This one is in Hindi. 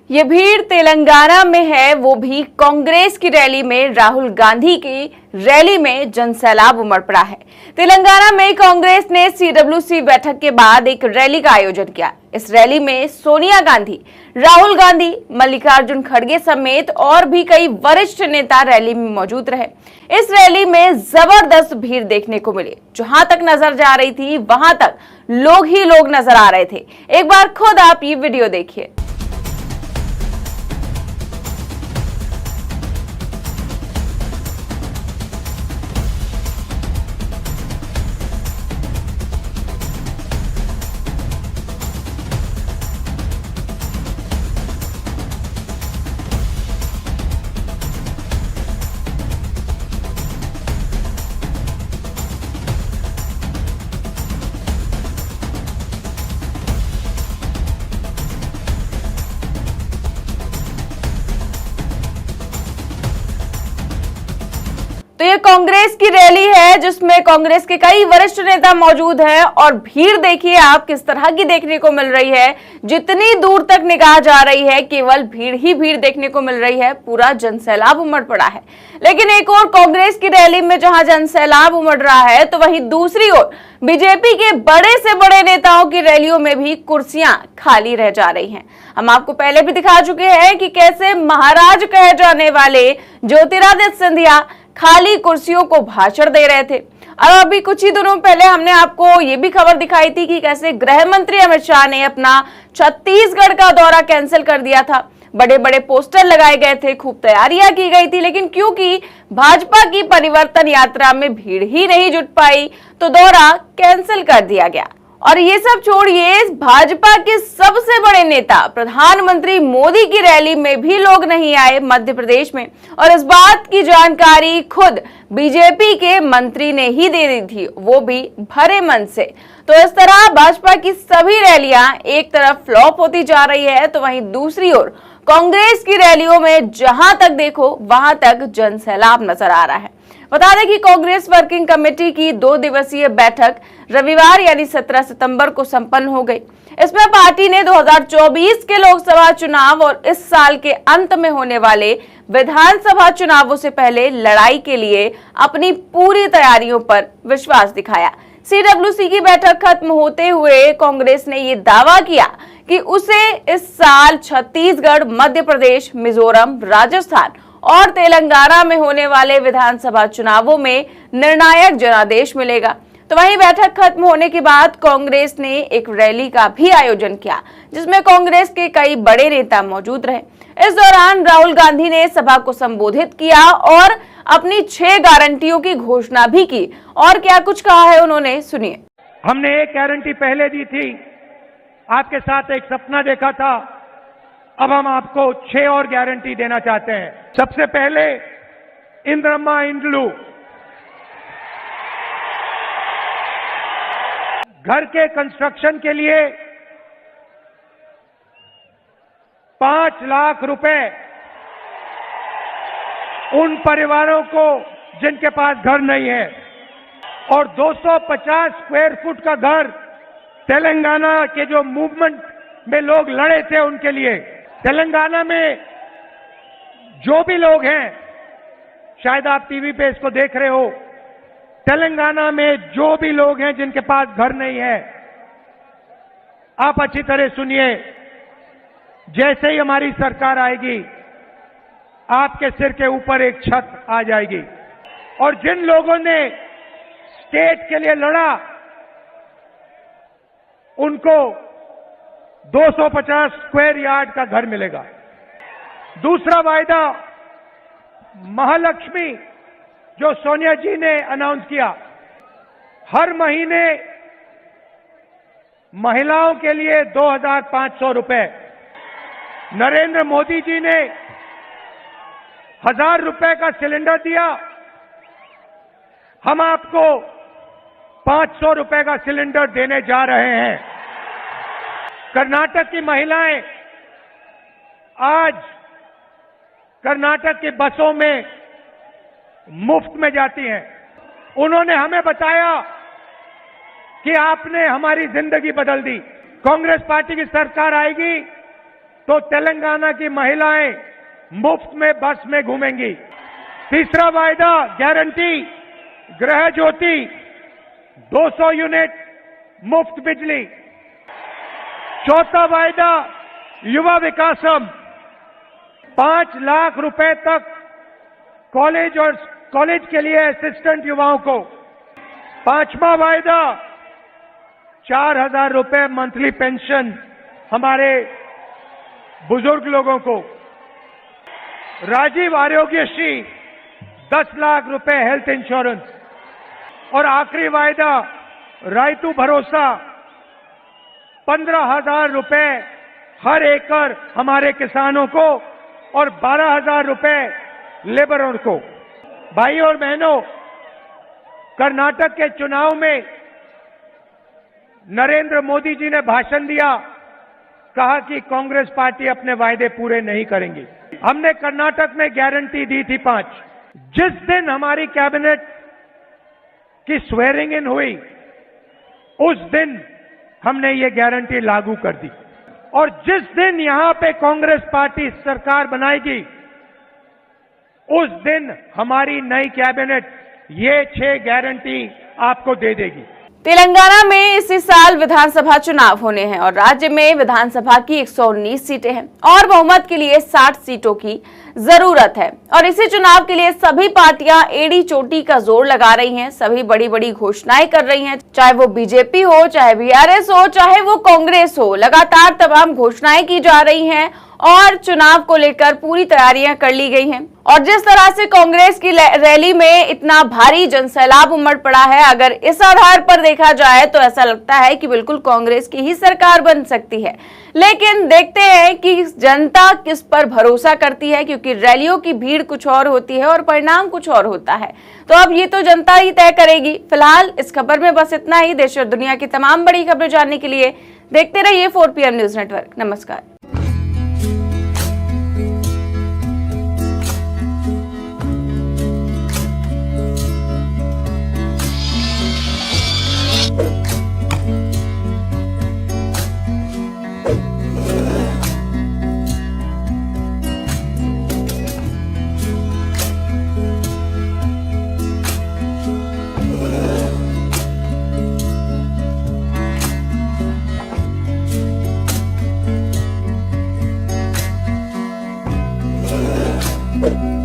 ये भीड़ तेलंगाना में है, वो भी कांग्रेस की रैली में। राहुल गांधी की रैली में जनसैलाब उमड़ पड़ा है। तेलंगाना में कांग्रेस ने सीडब्ल्यूसी बैठक के बाद एक रैली का आयोजन किया। इस रैली में सोनिया गांधी, राहुल गांधी, मल्लिकार्जुन खड़गे समेत और भी कई वरिष्ठ नेता रैली में मौजूद रहे। इस रैली में जबरदस्त भीड़ देखने को मिली। जहां तक नजर जा रही थी वहां तक लोग ही लोग नजर आ रहे थे। एक बार खुद आप ये वीडियो देखिए। तो ये कांग्रेस की रैली है जिसमें कांग्रेस के कई वरिष्ठ नेता मौजूद हैं और भीड़ देखिए आप किस तरह की देखने को मिल रही है। जितनी दूर तक निगाह जा रही है केवल भीड़ ही भीड़ देखने को मिल रही है। पूरा जनसैलाब उमड़ पड़ा है। लेकिन एक और कांग्रेस की रैली में जहां जनसैलाब उमड़ रहा है तो वहीं दूसरी ओर बीजेपी के बड़े से बड़े नेताओं की रैलियों में भी कुर्सियां खाली रह जा रही हैं। हम आपको पहले भी दिखा चुके हैं कि कैसे महाराज कहे जाने वाले ज्योतिरादित्य सिंधिया खाली कुर्सियों को भाषण दे रहे थे। और अभी कुछ ही दिनों पहले हमने आपको ये भी खबर दिखाई थी कि कैसे गृह मंत्री अमित शाह ने अपना छत्तीसगढ़ का दौरा कैंसिल कर दिया था। बड़े बड़े पोस्टर लगाए गए थे, खूब तैयारियां की गई थी, लेकिन क्योंकि भाजपा की परिवर्तन यात्रा में भीड़ ही नहीं जुट पाई तो दौरा कैंसिल कर दिया गया। और ये सब छोड़िए, भाजपा के सबसे बड़े नेता प्रधानमंत्री मोदी की रैली में भी लोग नहीं आए मध्य प्रदेश में। और इस बात की जानकारी खुद बीजेपी के मंत्री ने ही दे दी थी, वो भी भरे मन से। तो इस तरह भाजपा की सभी रैलियां एक तरफ फ्लॉप होती जा रही है तो वहीं दूसरी ओर कांग्रेस की रैलियों में जहां तक देखो वहां तक जनसैलाब नजर आ रहा है। बता दें कि कांग्रेस वर्किंग कमेटी की 2 दिवसीय बैठक रविवार यानी 17 सितंबर को संपन्न हो गई। इसमें पार्टी ने 2024 के लोकसभा चुनाव और इस साल के अंत में होने वाले विधानसभा चुनावों से पहले लड़ाई के लिए अपनी पूरी तैयारियों पर विश्वास दिखाया। सीडब्ल्यूसी की बैठक खत्म होते हुए कांग्रेस ने ये दावा किया कि उसे इस साल छत्तीसगढ़, मध्य प्रदेश, मिजोरम, राजस्थान और तेलंगाना में होने वाले विधानसभा चुनावों में निर्णायक जनादेश मिलेगा। तो वहीं बैठक खत्म होने के बाद कांग्रेस ने एक रैली का भी आयोजन किया जिसमें कांग्रेस के कई बड़े नेता मौजूद रहे। इस दौरान राहुल गांधी ने सभा को संबोधित किया और अपनी 6 गारंटियों की घोषणा भी की। और क्या कुछ कहा है उन्होंने, सुनिए। हमने एक गारंटी पहले दी थी, आपके साथ एक सपना देखा था, अब हम आपको 6 और गारंटी देना चाहते हैं। सबसे पहले इंद्रम्मा इंद्लू, घर के कंस्ट्रक्शन के लिए 5 लाख रुपए उन परिवारों को जिनके पास घर नहीं है, और 250 स्क्वायर फुट का घर तेलंगाना के जो मूवमेंट में लोग लड़े थे उनके लिए। तेलंगाना में जो भी लोग हैं, शायद आप टीवी पे इसको देख रहे हो, तेलंगाना में जो भी लोग हैं जिनके पास घर नहीं है, आप अच्छी तरह सुनिए। जैसे ही हमारी सरकार आएगी आपके सिर के ऊपर एक छत आ जाएगी। और जिन लोगों ने स्टेट के लिए लड़ा उनको 250 स्क्वायर यार्ड का घर मिलेगा। दूसरा वायदा महालक्ष्मी जो सोनिया जी ने अनाउंस किया, हर महीने महिलाओं के लिए 2,500 रुपए। नरेंद्र मोदी जी ने 1,000 रुपए का सिलेंडर दिया, हम आपको 500 रुपए का सिलेंडर देने जा रहे हैं। कर्नाटक की महिलाएं आज कर्नाटक की बसों में मुफ्त में जाती हैं। उन्होंने हमें बताया कि आपने हमारी जिंदगी बदल दी। कांग्रेस पार्टी की सरकार आएगी तो तेलंगाना की महिलाएं मुफ्त में बस में घूमेंगी। तीसरा वायदा गारंटी गृह ज्योति 200 यूनिट मुफ्त बिजली। चौथा वायदा युवा विकासम 5 लाख रुपए तक कॉलेज के लिए असिस्टेंट युवाओं को। पांचवा वायदा 4,000 रुपए मंथली पेंशन हमारे बुजुर्ग लोगों को। राजीव आरोग्यश्री 10 लाख रुपए हेल्थ इंश्योरेंस। और आखिरी वायदा रायतू भरोसा 15,000 रुपए हर एकड़ हमारे किसानों को और 12,000 रुपए लेबरों को। भाई और बहनों, कर्नाटक के चुनाव में नरेंद्र मोदी जी ने भाषण दिया, कहा कि कांग्रेस पार्टी अपने वायदे पूरे नहीं करेंगी। हमने कर्नाटक में गारंटी दी थी 5। जिस दिन हमारी कैबिनेट की स्वेरिंग इन हुई उस दिन हमने ये गारंटी लागू कर दी। और जिस दिन यहां पे कांग्रेस पार्टी सरकार बनाएगी उस दिन हमारी नई कैबिनेट ये 6 गारंटी आपको दे देगी। तेलंगाना में इसी साल विधानसभा चुनाव होने हैं और राज्य में विधानसभा की 119 सीटें हैं और बहुमत के लिए 60 सीटों की जरूरत है। और इसी चुनाव के लिए सभी पार्टियां एड़ी चोटी का जोर लगा रही हैं, सभी बड़ी बड़ी घोषणाएं कर रही हैं, चाहे वो बीजेपी हो, चाहे बीआरएस हो, चाहे वो कांग्रेस हो। लगातार तमाम घोषणाएं की जा रही हैं और चुनाव को लेकर पूरी तैयारियां कर ली गई हैं। और जिस तरह से कांग्रेस की रैली में इतना भारी जनसैलाब उमड़ पड़ा है, अगर इस आधार पर देखा जाए तो ऐसा लगता है कि बिल्कुल कांग्रेस की ही सरकार बन सकती है। लेकिन देखते हैं कि जनता किस पर भरोसा करती है, क्योंकि रैलियों की भीड़ कुछ और होती है और परिणाम कुछ और होता है। तो अब ये तो जनता ही तय करेगी। फिलहाल इस खबर में बस इतना ही। देश और दुनिया की तमाम बड़ी खबरें जानने के लिए देखते रहिए 4 PM न्यूज नेटवर्क। नमस्कार। you